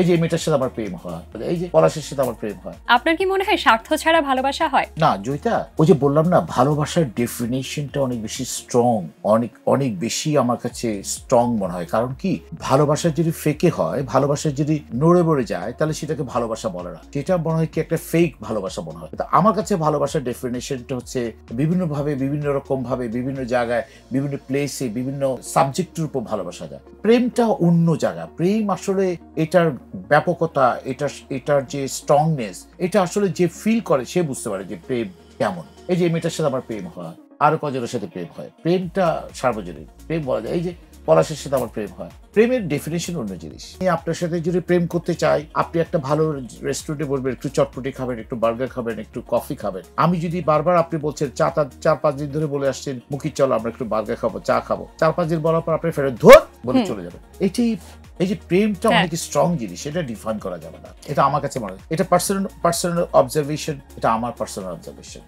এই যে এই মেয়েটার সাথে আমার প্রেম হয়, এই যে পলাশের সাথে আমার প্রেম হয়। আপনার কি মনে হয় স্বার্থ ছাড়া ভালোবাসা হয়? না জয়িতা, ওই যে বললাম না, ভালোবাসার ডেফিনেশনটা অনেক বেশি স্ট্রং, অনেক অনেক বেশি আমার কাছে স্ট্রং মনে হয়। কারণ কি, ভালোবাসা যদি ফেকে হয়, ভালোবাসা যদি নড়ে বড়ে যায়, তাহলে সেটাকে ভালোবাসা বলে না, যেটা মনে হয় কি একটা ফেক ভালোবাসা মনে হয়। তো আমার কাছে ভালোবাসার ডেফিনেশনটা হচ্ছে বিভিন্ন ভাবে, বিভিন্ন রকম ভাবে, বিভিন্ন জায়গায়, বিভিন্ন প্লেসে, বিভিন্ন সাবজেক্টের উপর ভালোবাসা যায়। প্রেমটা অন্য জায়গা। প্রেম আসলে এটার ব্যাপকতা, এটার যে স্ট্রংনেস, এটা আসলে যে ফিল করে সে বুঝতে পারে যে প্রেম কেমন। এই যে মেয়েটার সাথে আমার প্রেম হয়, আরো কজনের সাথে প্রেম হয়। প্রেমটা সার্বজনীন প্রেম বলা যায়। এই যে পলাশের সাথে আমার প্রেম হয়। প্রেমের ডেফিনেশন অন্য জিনিস। আমি আপনার সাথে যদি প্রেম করতে চাই, আপনি একটা ভালো রেস্টুরেন্টে বসবেন, একটু চটপটি খাবেন, একটু বার্গার খাবেন, একটু কফি খাবেন। আমি যদি বারবার, আপনি বলছেন 4-5 দিন ধরে বলে আসছেন মুখি চলো আমরা একটু বার্গার খাবো, চা খাবো, 4-5 দিন বলার পর আপনি ফেরত ধর বলে চলে যাবেন। এই যে প্রেমটা অনেক স্ট্রং জিনিস, এটা ডিফাইন করা যাবে না। এটা আমার কাছে মনে হয়, এটা পার্সোনাল অবজারভেশন, এটা আমার পার্সোনাল অবজারভেশন।